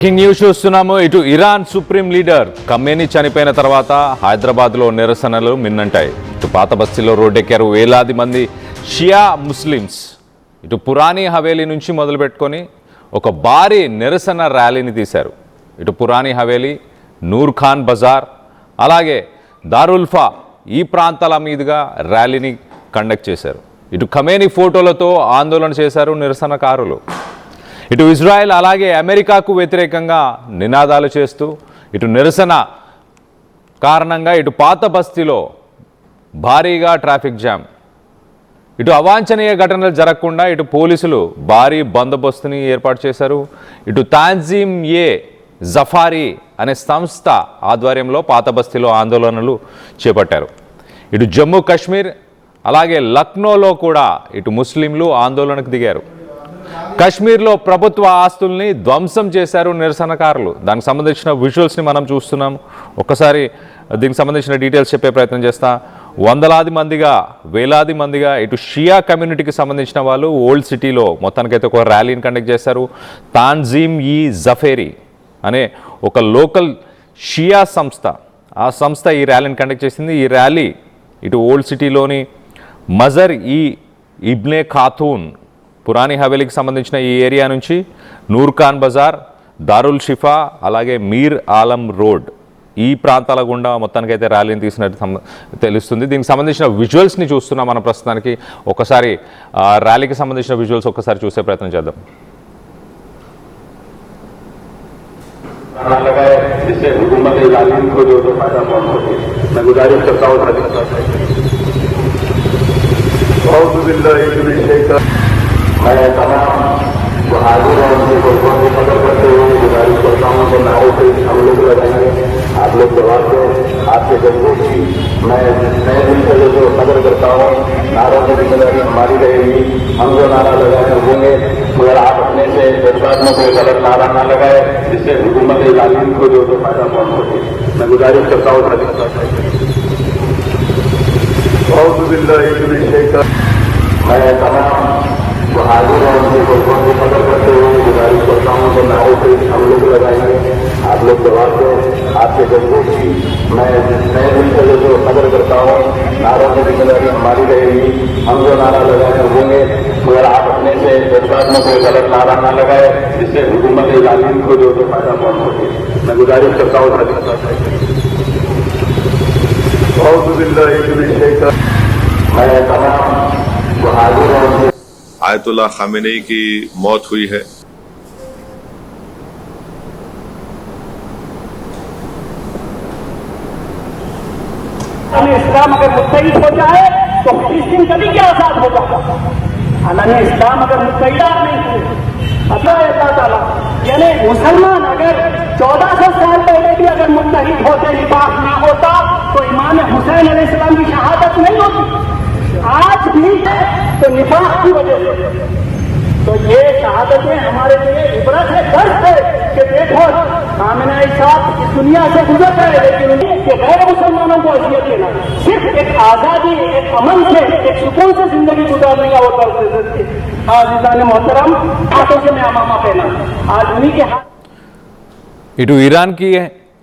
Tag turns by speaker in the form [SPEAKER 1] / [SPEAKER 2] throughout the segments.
[SPEAKER 1] Breaking news చూస్తున్నాము. ఇటు Iran supreme leader Khamenei చనిపోయిన తర్వాత హైదరాబాద్లో నిరసనలు మిన్నంటాయి. ఇటు పాత బస్తీలో రోడ్డెక్కారు వేలాది మంది షియా ముస్లిమ్స్. ఇటు పురానీ హవేలీ నుంచి మొదలుపెట్టుకొని ఒక భారీ నిరసన ర్యాలీని తీశారు. ఇటు పురానీ హవేలీ, నూర్ ఖాన్ బజార్, అలాగే దారుల్ఫా ఈ ప్రాంతాల మీదుగా ర్యాలీని కండక్ట్ చేశారు. ఇటు ఖమేనీ ఫోటోలతో ఆందోళన చేశారు నిరసనకారులు. ఇటు ఇజ్రాయెల్ అలాగే అమెరికాకు వ్యతిరేకంగా నినాదాలు చేస్తూ ఇటు నిరసన కారణంగా ఇటు పాత బస్తీలో భారీగా ట్రాఫిక్ జామ్. ఇటు అవాంఛనీయ ఘటనలు జరగకుండా ఇటు పోలీసులు భారీ బందోబస్తుని ఏర్పాటు చేశారు. ఇటు తాంజీమ్ ఏ జఫారీ అనే సంస్థ ఆధ్వర్యంలో పాత బస్తీలో ఆందోళనలు చేపట్టారు. ఇటు జమ్మూ కాశ్మీర్ అలాగే లక్నోలో కూడా ఇటు ముస్లింలు ఆందోళనకు దిగారు. కశ్మీర్లో ప్రభుత్వ ఆస్తుల్ని ధ్వంసం చేశారు నిరసనకారులు. దానికి సంబంధించిన విజువల్స్ని మనం చూస్తున్నాం. ఒక్కసారి దీనికి సంబంధించిన డీటెయిల్స్ చెప్పే ప్రయత్నం చేస్తా. వందలాది మందిగా వేలాది మందిగా ఇటు షియా కమ్యూనిటీకి సంబంధించిన వాళ్ళు ఓల్డ్ సిటీలో మొత్తానికైతే ఒక ర్యాలీని కండక్ట్ చేశారు. తాంజీమ్ ఈ జఫేరీ అనే ఒక లోకల్ షియా సంస్థ, ఆ సంస్థ ఈ ర్యాలీని కండక్ట్ చేసింది. ఈ ర్యాలీ ఇటు ఓల్డ్ సిటీలోని మజర్ ఈ ఇబ్నే ఖాతూన్ పురానీ హవేలీకి సంబంధించిన ఈ ఏరియా నుంచి నూర్ ఖాన్ బజార్, దారుల్ షిఫా అలాగే మీర్ ఆలం రోడ్ ఈ ప్రాంతాల గుండా మొత్తానికైతే ర్యాలీని తీసినట్టు తెలుస్తుంది. దీనికి సంబంధించిన విజువల్స్ని చూస్తున్నాం మనం ప్రస్తుతానికి. ఒకసారి ర్యాలీకి సంబంధించిన విజువల్స్ ఒక్కసారి చూసే ప్రయత్నం చేద్దాం.
[SPEAKER 2] मैं तमाम जो हाजिर हैं उनकी गुर्बों की कदर करते हुए गुजारिश करता हूँ कि नारे से हम लोग लगाएंगे, आप लोग जवाब दें. आपके जज्बों की मैं नए दिन से जो कदर करता हूँ, नारों की जिम्मेदारी हमारी रहेगी. हम जो नारा लगाए होंगे मगर आप अपने से जज्बात में कोई गलत नारा ना लगाए जिससे हुकूमत इलामी को जो फायदा पहुंच सके. मैं गुजारिश करता हूँ मैं तमाम जो हाजिर हैं उनकी गुर्बों की कदर करते हुए गुजारिश करता हूँ कि नारे से हम लोग लगाएंगे, आप लोग जवाब दें. आपके जज्बों की मैं नए दिन से जो कदर करता हूँ, नारों की जिम्मेदारी हमारी रहेगी. हम जो नारा लगाए होंगे मगर आप अपने से जज्बात में कोई गलत नारा ना लगाए जिससे हुकूमत इलामी को जो फायदा पहुंच सके. मैं गुजारिश करता हूँ मैं तमाम जो हाजिर हैं उनकी
[SPEAKER 3] आयतुल्लाह खामेनी की मौत हुई है.
[SPEAKER 4] इस्लाम अगर मुत्तहिद हो जाए तो फिलिस्तीन कभी क्या आजाद हो जाता. हालांकि इस्लाम अगर मुत्तहिदात नहीं हुए अल्लाह ताला यानी मुसलमान अगर 1400 साल पहले भी अगर मुत्तहिद होते, निफाक ना होता तो इमाम हुसैन अलैहिस्सलाम की शहादत नहीं होती. आज भी तो निफाक की वजह से. तो ये शहादतें हमारे लिए इबरत है, दर्द है कि देखो खामेनी साहब इस दुनिया से गुजर गए लेकिन उनके गैर मुसलमानों को अजियत देना, सिर्फ एक आज़ादी, एक अमन से, एक सुकून से जिंदगी गुजारने का वो दर्द है. आज़ीज़ान मोहतरम, हाथों से मैं अमामा पहना आज उन्हीं के हाथ.
[SPEAKER 1] ఇటు ఇరాన్కి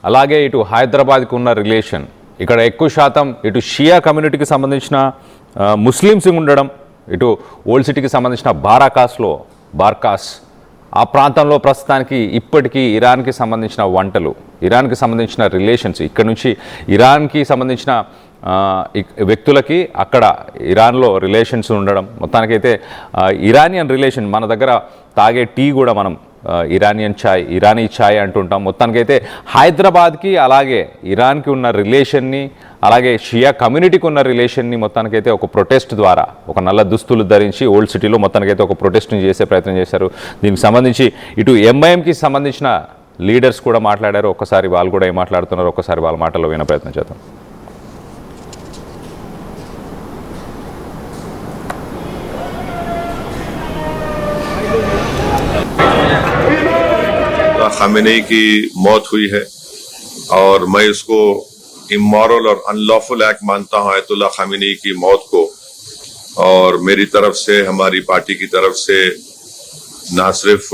[SPEAKER 1] అలాగే ఇటు హైదరాబాద్కి ఉన్న రిలేషన్ ఇక్కడ ఎక్కువ శాతం ఇటు షియా కమ్యూనిటీకి సంబంధించిన ముస్లిమ్స్ ఉండడం, ఇటు ఓల్డ్ సిటీకి సంబంధించిన బార్కాస్ ఆ ప్రాంతంలో ప్రస్తుతానికి ఇప్పటికీ ఇరాన్కి సంబంధించిన వంటలు, ఇరాన్కి సంబంధించిన రిలేషన్స్, ఇక్కడ నుంచి ఇరాన్కి సంబంధించిన వ్యక్తులకి అక్కడ ఇరాన్లో రిలేషన్స్ ఉండడం, మొత్తానికైతే ఇరానియన్ రిలేషన్ మన దగ్గర తాగే టీ కూడా మనం ఇరానీ ఛాయ్ అంటుంటాం. మొత్తానికైతే హైదరాబాద్కి అలాగే ఇరాన్కి ఉన్న రిలేషన్ని అలాగే షియా కమ్యూనిటీకి ఉన్న రిలేషన్ని మొత్తానికైతే ఒక ప్రొటెస్ట్ ద్వారా ఒక నల్ల దుస్తులు ధరించి ఓల్డ్ సిటీలో మొత్తానికైతే ఒక ప్రొటెస్ట్ని చేసే ప్రయత్నం చేశారు. దీనికి సంబంధించి ఇటు ఎంఐఎంకి సంబంధించిన లీడర్స్ కూడా మాట్లాడారు. ఒక్కసారి వాళ్ళు కూడా ఏం మాట్లాడుతున్నారో ఒక్కసారి వాళ్ళ మాటల్లో వినే ప్రయత్నం చేద్దాం.
[SPEAKER 3] खामेनी की मौत हुई है और मैं इसको इमोरल और अनलॉफुल एक्ट मानता हूं आयतुल्लाह खामेनी की मौत को. और मेरी तरफ से, हमारी पार्टी की तरफ से ना सिर्फ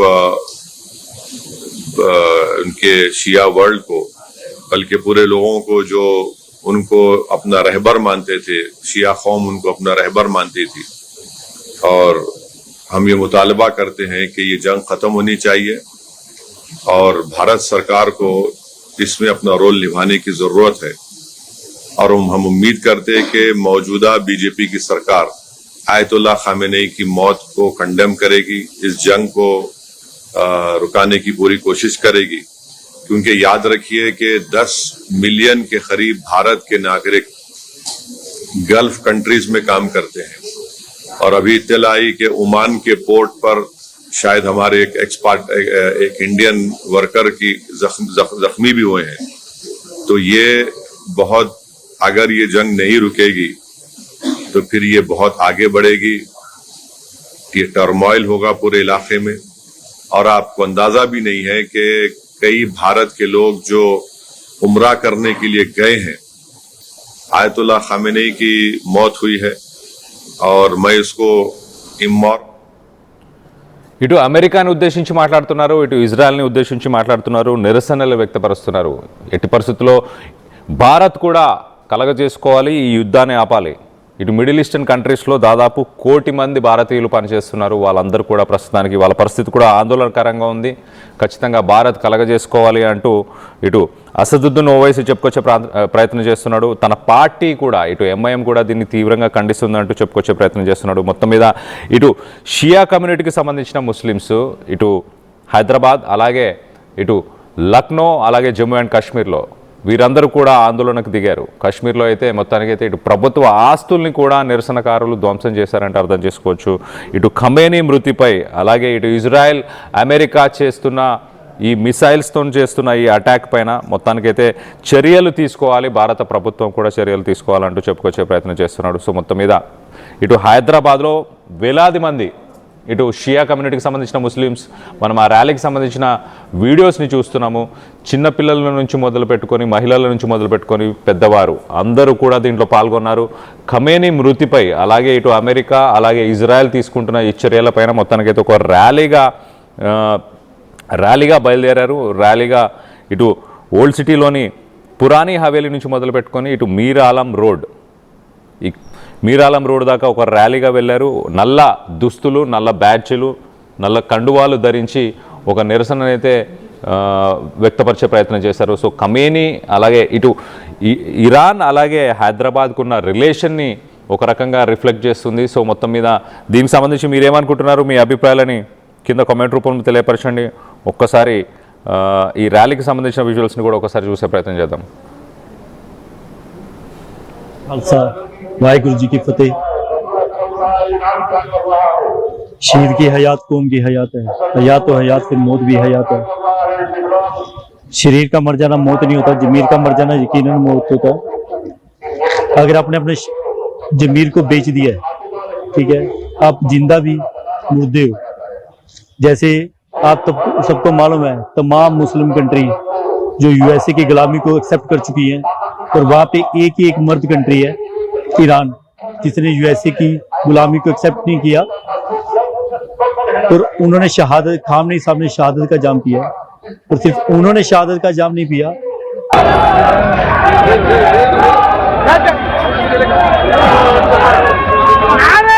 [SPEAKER 3] उनके शिया वर्ल्ड को, बल्कि पूरे लोगों को जो उनको अपना रहबर मानते थे, शिया कौम उनको अपना रहबर मानती थी। और हम ये मुतालबा करते हैं कि ये जंग खत्म होनी चाहिए और भारत सरकार को इसमें अपना रोल निभाने की जरूरत है। और हम उम्मीद करते हैं कि मौजूदा बीजेपी की सरकार आयतुल्लाह खामेनी की मौत को कंडेम करेगी, इस जंग को रुकाने की पूरी कोशिश करेगी, क्योंकि याद रखिए कि 10 मिलियन के करीब भारत के नागरिक गल्फ कंट्रीज में काम करते हैं। और अभी इत्तला आई कि ओमान के पोर्ट पर शायद हमारे एक इंडियन वर्कर की जख्मी भी हुए हैं। तो ये बहुत, अगर ये जंग नहीं रुकेगी तो फिर ये बहुत आगे बढ़ेगी, ये टर्मोइल होगा पूरे इलाके में। और आपको अंदाजा भी नहीं है कि कई भारत के लोग जो उम्रा करने के लिए गए हैं, आयतुल्लाह खामेनी की मौत हुई है और मैं इसको
[SPEAKER 1] ఇటు అమెరికాని ఉద్దేశించి మాట్లాడుతున్నారు, ఇటు ఇజ్రాయెల్ని ఉద్దేశించి మాట్లాడుతున్నారు, నిరసనలు వ్యక్తపరుస్తున్నారు. ఎట్టి పరిస్థితుల్లో భారత్ కూడా కలగజేసుకోవాలి, ఈ యుద్ధాన్ని ఆపాలి. ఇటు మిడిల్ ఈస్టర్న్ కంట్రీస్లో దాదాపు 1 కోటి మంది భారతీయులు పనిచేస్తున్నారు. వాళ్ళందరూ కూడా ప్రస్తుతానికి వాళ్ళ పరిస్థితి కూడా ఆందోళనకరంగా ఉంది. ఖచ్చితంగా భారత్ కలగజేసుకోవాలి అంటూ ఇటు అసదుద్దీన్ ఓవైసీ చెప్పుకొచ్చే ప్రయత్నం చేస్తున్నాడు. తన పార్టీ కూడా, ఇటు ఎంఐఎం కూడా దీన్ని తీవ్రంగా ఖండిస్తుందంటూ చెప్పుకొచ్చే ప్రయత్నం చేస్తున్నాడు. మొత్తం మీద ఇటు షియా కమ్యూనిటీకి సంబంధించిన ముస్లిమ్స్ ఇటు హైదరాబాద్, అలాగే ఇటు లక్నో, అలాగే జమ్మూ అండ్ కాశ్మీర్లో వీరందరూ కూడా ఆందోళనకు దిగారు. కాశ్మీర్లో అయితే మొత్తానికైతే ఇటు ప్రభుత్వ ఆస్తుల్ని కూడా నిరసనకారులు ధ్వంసం చేశారంటే అర్థం చేసుకోవచ్చు. ఇటు ఖమేనీ మృతిపై, అలాగే ఇటు ఇజ్రాయెల్ అమెరికా చేస్తున్న ఈ మిసైల్స్తో చేస్తున్న ఈ అటాక్ పైన మొత్తానికైతే చర్యలు తీసుకోవాలి, భారత ప్రభుత్వం కూడా చర్యలు తీసుకోవాలంటూ చెప్పుకొచ్చే ప్రయత్నం చేస్తున్నాడు. సో మొత్తం మీద ఇటు హైదరాబాద్లో వేలాది మంది ఇటు షియా కమ్యూనిటీకి సంబంధించిన ముస్లిమ్స్, మనం ఆ ర్యాలీకి సంబంధించిన వీడియోస్ని చూస్తున్నాము. చిన్నపిల్లల నుంచి మొదలు పెట్టుకొని, మహిళల నుంచి మొదలు పెట్టుకొని పెద్దవారు అందరూ కూడా దీంట్లో పాల్గొన్నారు. ఖమేనీ మృతిపై, అలాగే ఇటు అమెరికా, అలాగే ఇజ్రాయెల్ తీసుకుంటున్న ఈ చర్యలపైన మొత్తానికైతే ఒక ర్యాలీగా బయలుదేరారు. ర్యాలీగా ఇటు ఓల్డ్ సిటీలోని పురానీ హవేలీ నుంచి మొదలు పెట్టుకొని ఇటు మీర్ ఆలం రోడ్ దాకా ఒక ర్యాలీగా వెళ్ళారు. నల్ల దుస్తులు, నల్ల బ్యాడ్జీలు, నల్ల కండువాలు ధరించి ఒక నిరసననైతే వ్యక్తపరిచే ప్రయత్నం చేశారు. సో ఖమేనీ, అలాగే ఇటు ఇరాన్, అలాగే హైదరాబాద్కున్న రిలేషన్ని ఒక రకంగా రిఫ్లెక్ట్ చేస్తుంది. సో మొత్తం మీద దీనికి సంబంధించి మీరేమనుకుంటున్నారు, మీ అభిప్రాయాలని కింద కామెంట్ రూపంలో తెలియపరచండి. ఒక్కసారి ఈ ర్యాలీకి సంబంధించిన విజువల్స్ని కూడా ఒకసారి చూసే ప్రయత్నం చేద్దాం.
[SPEAKER 5] वाहिगुरु जी की फतेह। शहीद की हयात कौम की हयात है, हयात तो हयात, फिर मौत भी हयात है। शरीर का मर जाना मौत नहीं होता, जमीर का मर जाना यकीनन मौत होता है। अगर आपने अपने जमीर को बेच दिया है, ठीक है, आप जिंदा भी मुर्दे हो। जैसे आप सबको मालूम है, तमाम मुस्लिम कंट्री जो यूएसए की गुलामी को एक्सेप्ट कर चुकी हैं, और वहाँ पे एक ही एक मर्द कंट्री है, ईरान, जिसने यूएसए की गुलामी को एक्सेप्ट नहीं किया, और उन्होंने शहादत, खामनेई साहब ने शहादत का जाम पिया। और सिर्फ उन्होंने शहादत का जाम नहीं पिया,
[SPEAKER 4] नारे